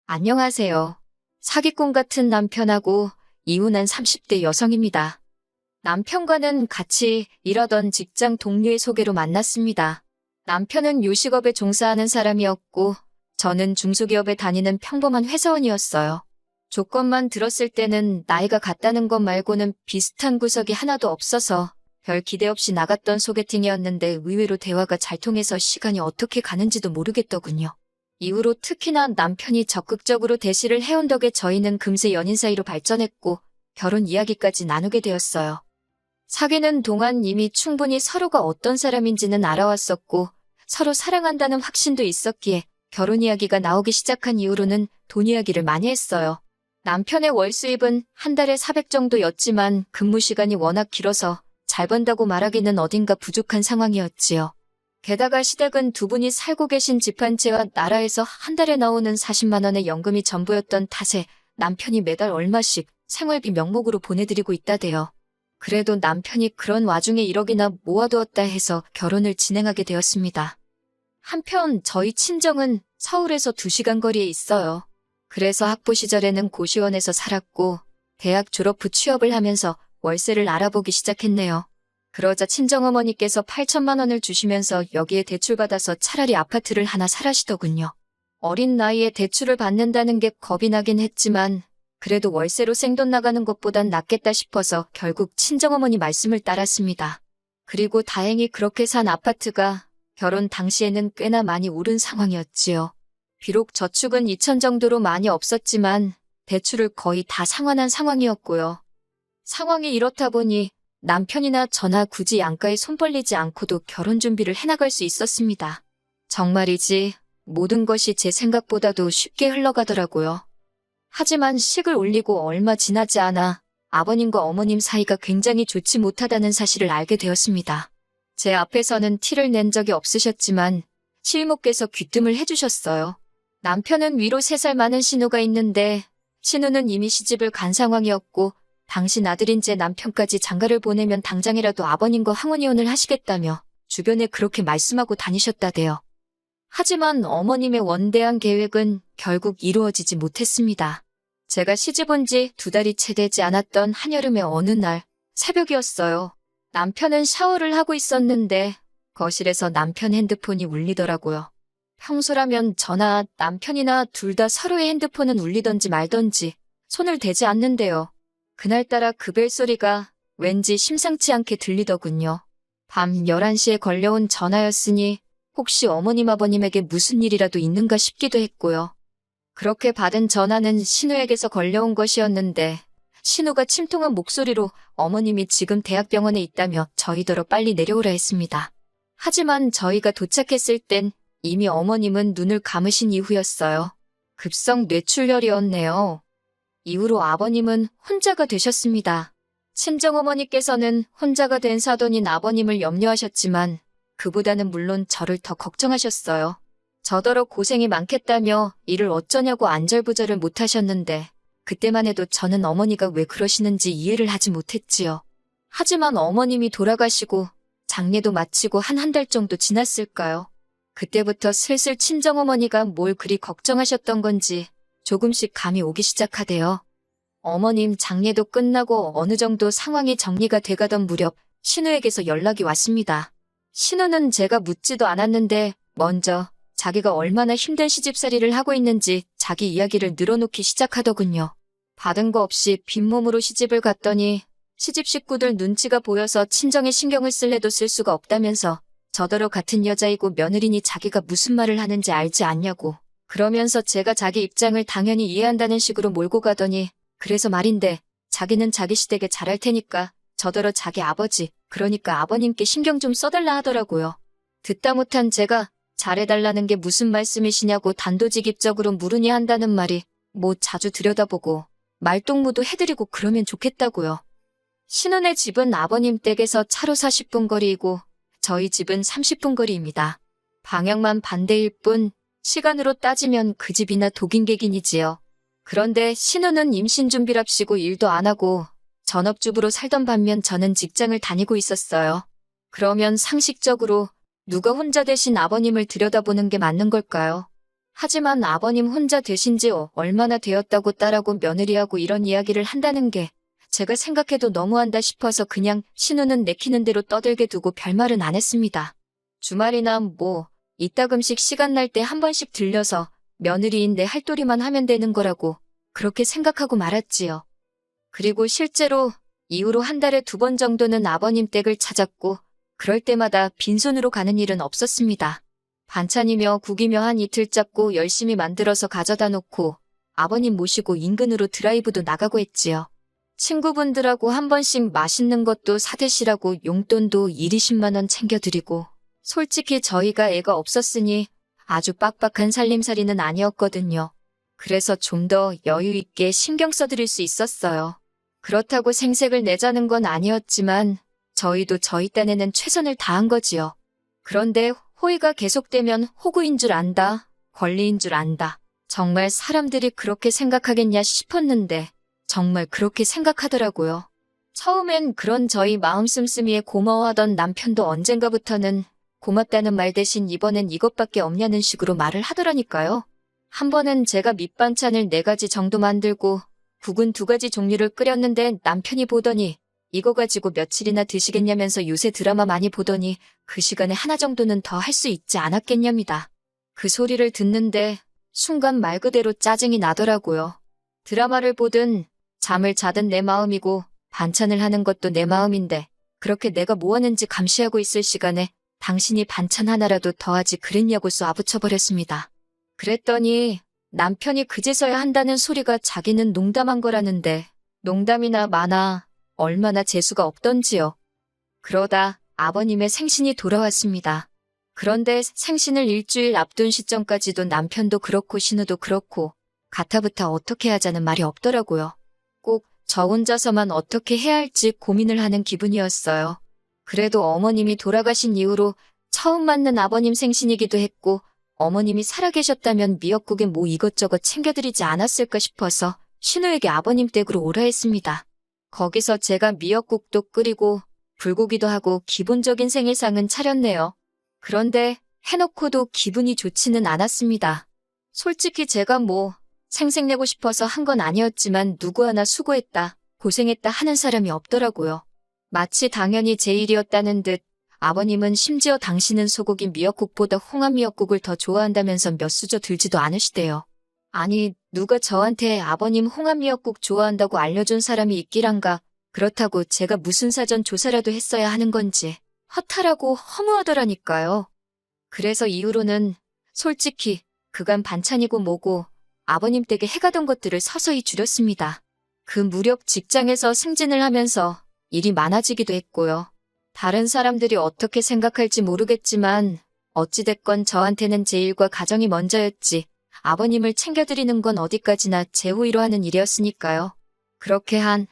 안녕하세요. 사기꾼 같은 남편하고 이혼한 30대 여성입니다. 남편과는 같이 일하던 직장 동료의 소개로 만났습니다. 남편은 요식업에 종사하는 사람이었고, 저는 중소기업에 다니는 평범한 회사원이었어요. 조건만 들었을 때는 나이가 같다는 것 말고는 비슷한 구석이 하나도 없어서 별 기대 없이 나갔던 소개팅이었는데 의외로 대화가 잘 통해서 시간이 어떻게 가는지도 모르겠더군요. 이후로 특히나 남편이 적극적으로 대시를 해온 덕에 저희는 금세 연인 사이로 발전했고 결혼 이야기까지 나누게 되었어요. 사귀는 동안 이미 충분히 서로가 어떤 사람인지는 알아왔었고 서로 사랑한다는 확신도 있었기에 결혼 이야기가 나오기 시작한 이후로는 돈 이야기를 많이 했어요. 남편의 월 수입은 한 달에 400 정도였지만 근무 시간이 워낙 길어서 잘 번다고 말하기는 어딘가 부족한 상황이었지요. 게다가 시댁은 두 분이 살고 계신 집 한 채와 나라에서 한 달에 나오는 40만 원의 연금이 전부였던 탓에 남편이 매달 얼마씩 생활비 명목으로 보내드리고 있다대요. 그래도 남편이 그런 와중에 1억이나 모아두었다 해서 결혼을 진행하게 되었습니다. 한편 저희 친정은 서울에서 2시간 거리에 있어요. 그래서 학부 시절에는 고시원에서 살았고 대학 졸업 후 취업을 하면서 월세를 알아보기 시작했네요. 그러자 친정어머니께서 8천만 원을 주시면서 여기에 대출받아서 차라리 아파트를 하나 사라시더군요. 어린 나이에 대출을 받는다는 게 겁이 나긴 했지만 그래도 월세로 생돈 나가는 것보단 낫겠다 싶어서 결국 친정어머니 말씀을 따랐습니다. 그리고 다행히 그렇게 산 아파트가 결혼 당시에는 꽤나 많이 오른 상황이었지요. 비록 저축은 2천 정도로 많이 없었지만 대출을 거의 다 상환한 상황이었고요. 상황이 이렇다 보니 남편이나 저나 굳이 양가에 손 벌리지 않고도 결혼 준비를 해나갈 수 있었습니다. 정말이지 모든 것이 제 생각보다도 쉽게 흘러가더라고요. 하지만 식을 올리고 얼마 지나지 않아 아버님과 어머님 사이가 굉장히 좋지 못하다는 사실을 알게 되었습니다. 제 앞에서는 티를 낸 적이 없으셨지만 시이모께서 귀뜸을 해주셨어요. 남편은 위로 3살 많은 신우가 있는데 신우는 이미 시집을 간 상황이었고 당신 아들인 제 남편까지 장가를 보내면 당장이라도 아버님과 항원이혼을 하시겠다며 주변에 그렇게 말씀하고 다니셨다대요. 하지만 어머님의 원대한 계획은 결국 이루어지지 못했습니다. 제가 시집 온 지 2달이 채 되지 않았던 한여름의 어느 날 새벽이었어요. 남편은 샤워를 하고 있었는데 거실에서 남편 핸드폰이 울리더라고요. 평소라면 저나 남편이나 둘 다 서로의 핸드폰은 울리던지 말던지 손을 대지 않는데요. 그날따라 그 벨소리가 왠지 심상치 않게 들리더군요. 밤 11시에 걸려온 전화였으니 혹시 어머님 아버님에게 무슨 일이라도 있는가 싶기도 했고요. 그렇게 받은 전화는 신우에게서 걸려온 것이었는데 신우가 침통한 목소리로 어머님이 지금 대학병원에 있다며 저희더러 빨리 내려오라 했습니다. 하지만 저희가 도착했을 땐 이미 어머님은 눈을 감으신 이후였어요. 급성 뇌출혈이었네요. 이후로 아버님은 혼자가 되셨습니다. 친정어머니께서는 혼자가 된 사돈인 아버님을 염려하셨지만 그보다는 물론 저를 더 걱정하셨어요. 저더러 고생이 많겠다며 일을 어쩌냐고 안절부절을 못하셨는데 그때만 해도 저는 어머니가 왜 그러시는지 이해를 하지 못했지요. 하지만 어머님이 돌아가시고 장례도 마치고 한 달 정도 지났을까요? 그때부터 슬슬 친정어머니가 뭘 그리 걱정하셨던 건지 조금씩 감이 오기 시작하대요. 어머님 장례도 끝나고 어느 정도 상황이 정리가 돼가던 무렵 신우에게서 연락이 왔습니다. 신우는 제가 묻지도 않았는데 먼저 자기가 얼마나 힘든 시집살이를 하고 있는지 자기 이야기를 늘어놓기 시작하더군요. 받은 거 없이 빈몸으로 시집을 갔더니 시집 식구들 눈치가 보여서 친정에 신경을 쓸래도 쓸 수가 없다면서 저더러 같은 여자이고 며느리니 자기가 무슨 말을 하는지 알지 않냐고 그러면서 제가 자기 입장을 당연히 이해한다는 식으로 몰고 가더니 그래서 말인데 자기는 자기 시댁에 잘할 테니까 저더러 자기 아버지 그러니까 아버님께 신경 좀 써달라 하더라고요. 듣다 못한 제가 잘해달라는 게 무슨 말씀이시냐고 단도직입적으로 물으니 한다는 말이 뭐 자주 들여다보고 말동무도 해드리고 그러면 좋겠다고요. 신혼의 집은 아버님 댁에서 차로 40분 거리이고 저희 집은 30분 거리입니다. 방향만 반대일 뿐 시간으로 따지면 그 집이나 독인객인이지요. 그런데 신우는 임신 준비랍시고 일도 안 하고 전업주부로 살던 반면 저는 직장을 다니고 있었어요. 그러면 상식적으로 누가 혼자 대신 아버님을 들여다보는 게 맞는 걸까요? 하지만 아버님 혼자 되신 지 얼마나 되었다고 딸하고 며느리하고 이런 이야기를 한다는 게 제가 생각해도 너무한다 싶어서 그냥 신우는 내키는 대로 떠들게 두고 별말은 안 했습니다. 주말이나 이따금씩 시간 날 때 한 번씩 들려서 며느리인데 할도리만 하면 되는 거라고 그렇게 생각하고 말았지요. 그리고 실제로 이후로 한 달에 2번 정도는 아버님 댁을 찾았고 그럴 때마다 빈손으로 가는 일은 없었습니다. 반찬이며 국이며 한 이틀 잡고 열심히 만들어서 가져다 놓고 아버님 모시고 인근으로 드라이브도 나가고 했지요. 친구분들하고 한 번씩 맛있는 것도 사드시라고 용돈도 1, 20만 원 챙겨드리고 솔직히 저희가 애가 없었으니 아주 빡빡한 살림살이는 아니었거든요. 그래서 좀 더 여유 있게 신경 써드릴 수 있었어요. 그렇다고 생색을 내자는 건 아니었지만 저희도 저희 딴에는 최선을 다한 거지요. 그런데 호의가 계속되면 호구인 줄 안다, 권리인 줄 안다. 정말 사람들이 그렇게 생각하겠냐 싶었는데 정말 그렇게 생각하더라고요. 처음엔 그런 저희 마음 씀씀이에 고마워하던 남편도 언젠가부터는 고맙다는 말 대신 이번엔 이것밖에 없냐는 식으로 말을 하더라니까요. 한 번은 제가 밑반찬을 4가지 정도 만들고 국은 2가지 종류를 끓였는데 남편이 보더니 이거 가지고 며칠이나 드시겠냐면서 요새 드라마 많이 보더니 그 시간에 하나 정도는 더 할 수 있지 않았겠냐입니다. 그 소리를 듣는데 순간 말 그대로 짜증이 나더라고요. 드라마를 보든 잠을 자든 내 마음이고 반찬을 하는 것도 내 마음인데 그렇게 내가 뭐 하는지 감시하고 있을 시간에 당신이 반찬 하나라도 더하지 그랬냐고 쏘아붙여버렸습니다. 그랬더니 남편이 그제서야 한다는 소리가 자기는 농담한 거라는데 농담이나 마나 얼마나 재수가 없던지요. 그러다 아버님의 생신이 돌아왔습니다. 그런데 생신을 일주일 앞둔 시점까지도 남편도 그렇고 신우도 그렇고 가타부타 어떻게 하자는 말이 없더라고요. 꼭 저 혼자서만 어떻게 해야 할지 고민을 하는 기분이었어요. 그래도 어머님이 돌아가신 이후로 처음 맞는 아버님 생신이기도 했고 어머님이 살아계셨다면 미역국에 이것저것 챙겨드리지 않았을까 싶어서 신우에게 아버님 댁으로 오라 했습니다. 거기서 제가 미역국도 끓이고 불고기도 하고 기본적인 생일상은 차렸네요. 그런데 해놓고도 기분이 좋지는 않았습니다. 솔직히 제가 생색내고 싶어서 한 건 아니었지만 누구 하나 수고했다, 고생했다 하는 사람이 없더라고요. 마치 당연히 제 일이었다는 듯 아버님은 심지어 당신은 소고기 미역국보다 홍합 미역국을 더 좋아한다면서 몇 수저 들지도 않으시대요. 아니 누가 저한테 아버님 홍합 미역국 좋아한다고 알려준 사람이 있기란가. 그렇다고 제가 무슨 사전 조사라도 했어야 하는 건지 허탈하고 허무하더라니까요. 그래서 이후로는 솔직히 그간 반찬이고 뭐고 아버님 댁에 해가던 것들을 서서히 줄였습니다. 그 무렵 직장에서 승진을 하면서 일이 많아지기도 했고요. 다른 사람들이 어떻게 생각할지 모르겠지만 어찌됐건 저한테는 제 일과 가정이 먼저였지 아버님을 챙겨드리는 건 어디까지나 제 호의로 하는 일이었으니까요. 그렇게 한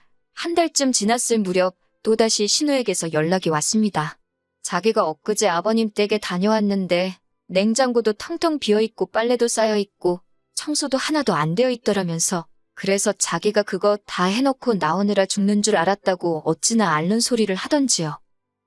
달쯤 지났을 무렵 또다시 신우에게서 연락이 왔습니다. 자기가 엊그제 아버님 댁에 다녀왔는데 냉장고도 텅텅 비어있고 빨래도 쌓여있고 청소도 하나도 안 되어 있더라면서 그래서 자기가 그거 다 해놓고 나오느라 죽는 줄 알았다고 어찌나 앓는 소리를 하던지요.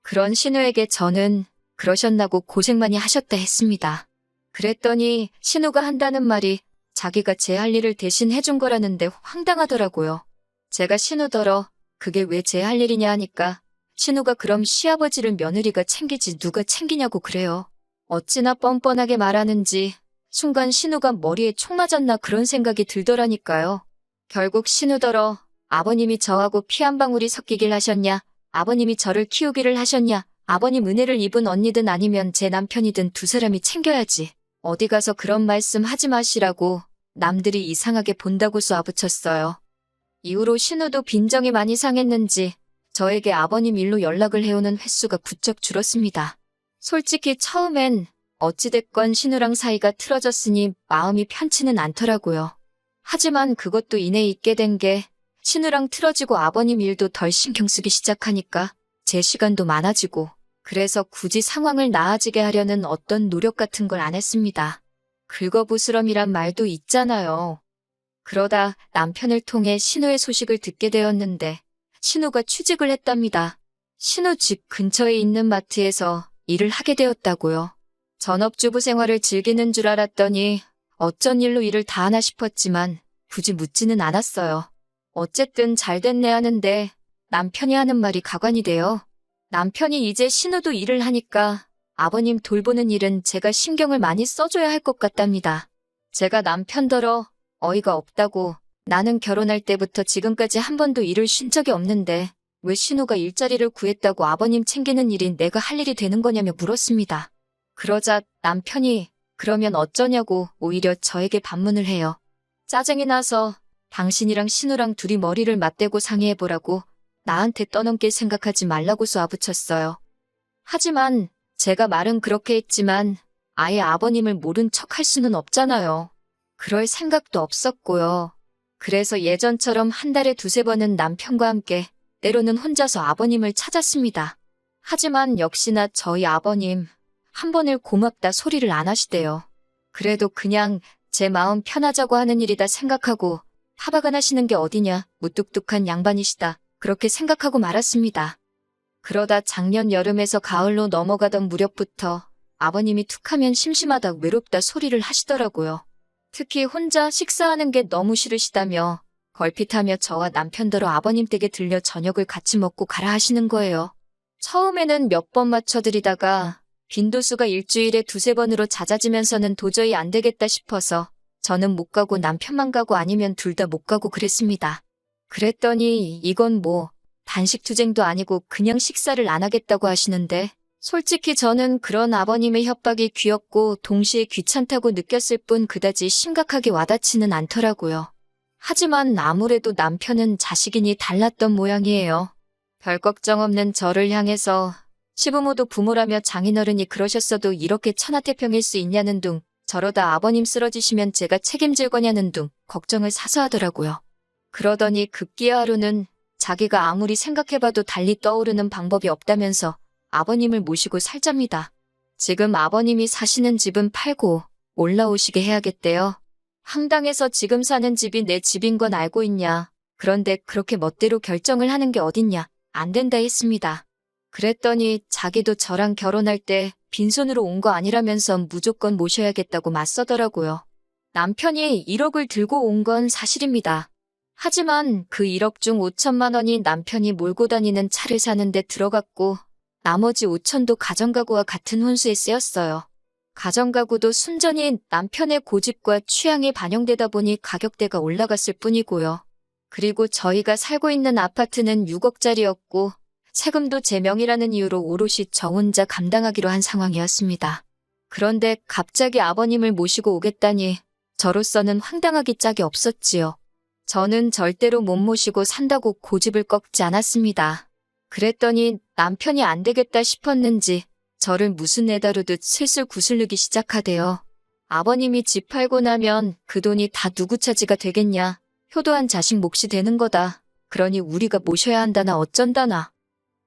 그런 신우에게 저는 그러셨나고 고생 많이 하셨다 했습니다. 그랬더니 신우가 한다는 말이 자기가 제 할 일을 대신 해준 거라는데 황당하더라고요. 제가 신우더러 그게 왜 제 할 일이냐 하니까 신우가 그럼 시아버지를 며느리가 챙기지 누가 챙기냐고 그래요. 어찌나 뻔뻔하게 말하는지 순간 신우가 머리에 총 맞았나 그런 생각이 들더라니까요. 결국 신우더러 아버님이 저하고 피 한 방울이 섞이길 하셨냐, 아버님이 저를 키우기를 하셨냐, 아버님 은혜를 입은 언니든 아니면 제 남편이든 2사람이 챙겨야지. 어디 가서 그런 말씀 하지 마시라고 남들이 이상하게 본다고 쏘아붙였어요. 이후로 신우도 빈정이 많이 상했는지 저에게 아버님 일로 연락을 해오는 횟수가 부쩍 줄었습니다. 솔직히 처음엔 어찌됐건 신우랑 사이가 틀어졌으니 마음이 편치는 않더라고요. 하지만 그것도 이내 있게 된 게 신우랑 틀어지고 아버님 일도 덜 신경 쓰기 시작하니까 제 시간도 많아지고 그래서 굳이 상황을 나아지게 하려는 어떤 노력 같은 걸 안 했습니다. 긁어부스럼이란 말도 있잖아요. 그러다 남편을 통해 신우의 소식을 듣게 되었는데 신우가 취직을 했답니다. 신우 집 근처에 있는 마트에서 일을 하게 되었다고요. 전업주부 생활을 즐기는 줄 알았더니 어쩐 일로 일을 다 하나 싶었지만 굳이 묻지는 않았어요. 어쨌든 잘 됐네 하는데 남편이 하는 말이 가관이 돼요. 남편이 이제 신우도 일을 하니까 아버님 돌보는 일은 제가 신경을 많이 써줘야 할 것 같답니다. 제가 남편더러 어이가 없다고 나는 결혼할 때부터 지금까지 한 번도 일을 쉰 적이 없는데 왜 신우가 일자리를 구했다고 아버님 챙기는 일이 내가 할 일이 되는 거냐며 물었습니다. 그러자 남편이 그러면 어쩌냐고 오히려 저에게 반문을 해요. 짜증이 나서 당신이랑 신우랑 둘이 머리를 맞대고 상의해보라고 나한테 떠넘길 생각하지 말라고 쏘아붙였어요. 하지만 제가 말은 그렇게 했지만 아예 아버님을 모른 척 할 수는 없잖아요. 그럴 생각도 없었고요. 그래서 예전처럼 한 달에 두세 번은 남편과 함께 때로는 혼자서 아버님을 찾았습니다. 하지만 역시나 저희 아버님 한 번을 고맙다 소리를 안 하시대요. 그래도 그냥 제 마음 편하자고 하는 일이다 생각하고 타박안 하시는 게 어디냐 무뚝뚝한 양반이시다 그렇게 생각하고 말았습니다. 그러다 작년 여름에서 가을로 넘어가던 무렵부터 아버님이 툭하면 심심하다 외롭다 소리를 하시더라고요. 특히 혼자 식사하는 게 너무 싫으시다며 걸핏하며 저와 남편더러 아버님 댁에 들려 저녁을 같이 먹고 가라 하시는 거예요. 처음에는 몇 번 맞춰드리다가 빈도수가 일주일에 두세 번으로 잦아지면서는 도저히 안 되겠다 싶어서 저는 못 가고 남편만 가고 아니면 둘 다 못 가고 그랬습니다. 그랬더니 이건 뭐 단식투쟁도 아니고 그냥 식사를 안 하겠다고 하시는데 솔직히 저는 그런 아버님의 협박이 귀엽고 동시에 귀찮다고 느꼈을 뿐 그다지 심각하게 와닿지는 않더라고요. 하지만 아무래도 남편은 자식이니 달랐던 모양이에요. 별 걱정 없는 저를 향해서 시부모도 부모라며 장인어른이 그러셨어도 이렇게 천하태평일 수 있냐는 둥 저러다 아버님 쓰러지시면 제가 책임질 거냐는 둥 걱정을 사서 하더라고요. 그러더니 급기야 하루는 자기가 아무리 생각해봐도 달리 떠오르는 방법이 없다면서 아버님을 모시고 살잡니다. 지금 아버님이 사시는 집은 팔고 올라오시게 해야겠대요. 황당해서 지금 사는 집이 내 집인 건 알고 있냐. 그런데 그렇게 멋대로 결정을 하는 게 어딨냐. 안 된다 했습니다. 그랬더니 자기도 저랑 결혼할 때 빈손으로 온 거 아니라면서 무조건 모셔야겠다고 맞서더라고요. 남편이 1억을 들고 온 건 사실입니다. 하지만 그 1억 중 5천만 원이 남편이 몰고 다니는 차를 사는데 들어갔고 나머지 5천도 가정가구와 같은 혼수에 쓰였어요. 가정가구도 순전히 남편의 고집과 취향이 반영되다 보니 가격대가 올라갔을 뿐이고요. 그리고 저희가 살고 있는 아파트는 6억짜리였고 세금도 제 명의라는 이유로 오롯이 저 혼자 감당하기로 한 상황이었습니다. 그런데 갑자기 아버님을 모시고 오겠다니 저로서는 황당하기 짝이 없었지요. 저는 절대로 못 모시고 산다고 고집을 꺾지 않았습니다. 그랬더니 남편이 안 되겠다 싶었는지 저를 무슨 애 다루듯 슬슬 구슬르기 시작하대요. 아버님이 집 팔고 나면 그 돈이 다 누구 차지가 되겠냐. 효도한 자식 몫이 되는 거다. 그러니 우리가 모셔야 한다나 어쩐다나.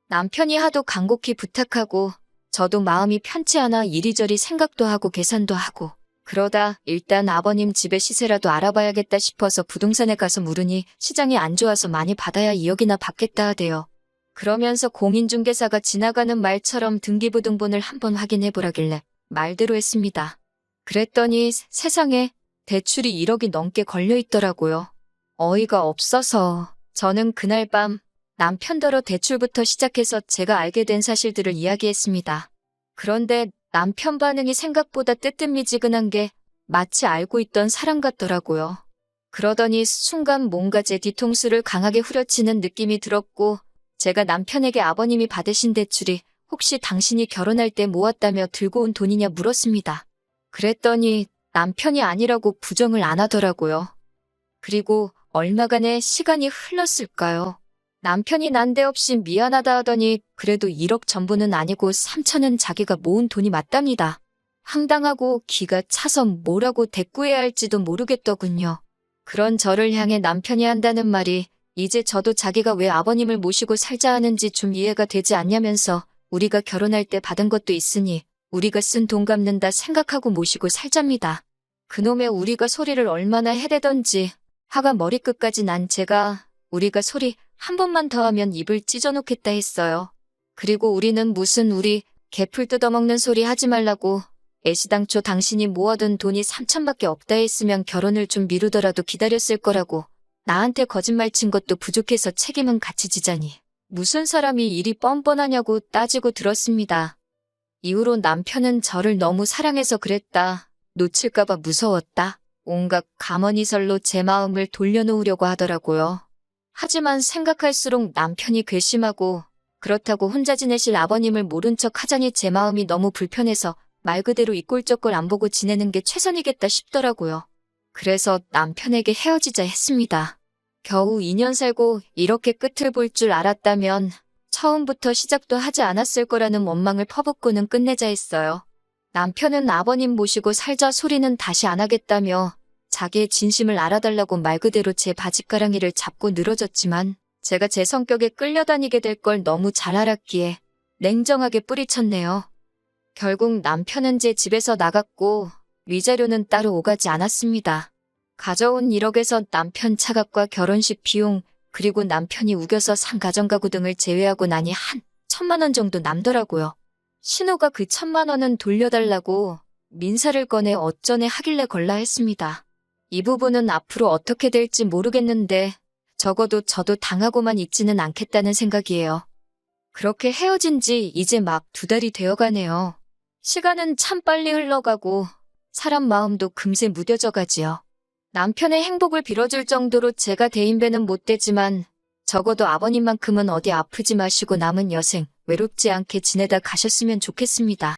남편이 하도 간곡히 부탁하고 저도 마음이 편치 않아 이리저리 생각도 하고 계산도 하고 그러다 일단 아버님 집의 시세라도 알아봐야겠다 싶어서 부동산에 가서 물으니 시장이 안 좋아서 많이 받아야 2억이나 받겠다 하대요. 그러면서 공인중개사가 지나가는 말처럼 등기부등본을 한번 확인해보라길래 말대로 했습니다. 그랬더니 세상에 대출이 1억이 넘게 걸려있더라고요. 어이가 없어서 저는 그날 밤 남편더러 대출부터 시작해서 제가 알게 된 사실들을 이야기했습니다. 그런데 남편 반응이 생각보다 뜨뜻미지근한 게 마치 알고 있던 사람 같더라고요. 그러더니 순간 뭔가 제 뒤통수를 강하게 후려치는 느낌이 들었고 제가 남편에게 아버님이 받으신 대출이 혹시 당신이 결혼할 때 모았다며 들고 온 돈이냐 물었습니다. 그랬더니 남편이 아니라고 부정을 안 하더라고요. 그리고 얼마간의 시간이 흘렀을까요? 남편이 난데없이 미안하다 하더니 그래도 1억 전부는 아니고 3천은 자기가 모은 돈이 맞답니다. 황당하고 기가 차서 뭐라고 대꾸해야 할지도 모르겠더군요. 그런 저를 향해 남편이 한다는 말이 이제 저도 자기가 왜 아버님을 모시고 살자 하는지 좀 이해가 되지 않냐면서 우리가 결혼할 때 받은 것도 있으니 우리가 쓴 돈 갚는다 생각하고 모시고 살잡니다. 그놈의 우리가 소리를 얼마나 해대던지 화가 머리끝까지 난 제가 우리가 소리 한 번만 더 하면 입을 찢어놓겠다 했어요. 그리고 우리는 무슨 우리 개풀 뜯어먹는 소리 하지 말라고 애시당초 당신이 모아둔 돈이 3천밖에 없다 했으면 결혼을 좀 미루더라도 기다렸을 거라고. 나한테 거짓말 친 것도 부족해서 책임은 같이 지자니. 무슨 사람이 일이 뻔뻔하냐고 따지고 들었습니다. 이후로 남편은 저를 너무 사랑해서 그랬다. 놓칠까봐 무서웠다. 온갖 가머니설로 제 마음을 돌려놓으려고 하더라고요. 하지만 생각할수록 남편이 괘씸하고 그렇다고 혼자 지내실 아버님을 모른 척 하자니 제 마음이 너무 불편해서 말 그대로 이 꼴 저 꼴 안 보고 지내는 게 최선이겠다 싶더라고요. 그래서 남편에게 헤어지자 했습니다. 겨우 2년 살고 이렇게 끝을 볼 줄 알았다면 처음부터 시작도 하지 않았을 거라는 원망을 퍼붓고는 끝내자 했어요. 남편은 아버님 모시고 살자 소리는 다시 안 하겠다며 자기의 진심을 알아달라고 말 그대로 제 바짓가랑이를 잡고 늘어졌지만 제가 제 성격에 끌려다니게 될 걸 너무 잘 알았기에 냉정하게 뿌리쳤네요. 결국 남편은 제 집에서 나갔고 위자료는 따로 오가지 않았습니다. 가져온 1억에서 남편 차값과 결혼식 비용 그리고 남편이 우겨서 산 가정가구 등을 제외하고 나니 한 1,000만 원 정도 남더라고요. 신우가 그 1,000만 원은 돌려달라고 민사를 꺼내 어쩌네 하길래 걸라 했습니다. 이 부분은 앞으로 어떻게 될지 모르겠는데 적어도 저도 당하고만 있지는 않겠다는 생각이에요. 그렇게 헤어진 지 이제 막 2달이 되어가네요. 시간은 참 빨리 흘러가고 사람 마음도 금세 무뎌져 가지요. 남편의 행복을 빌어줄 정도로 제가 대인배는 못 되지만 적어도 아버님만큼은 어디 아프지 마시고 남은 여생 외롭지 않게 지내다 가셨으면 좋겠습니다.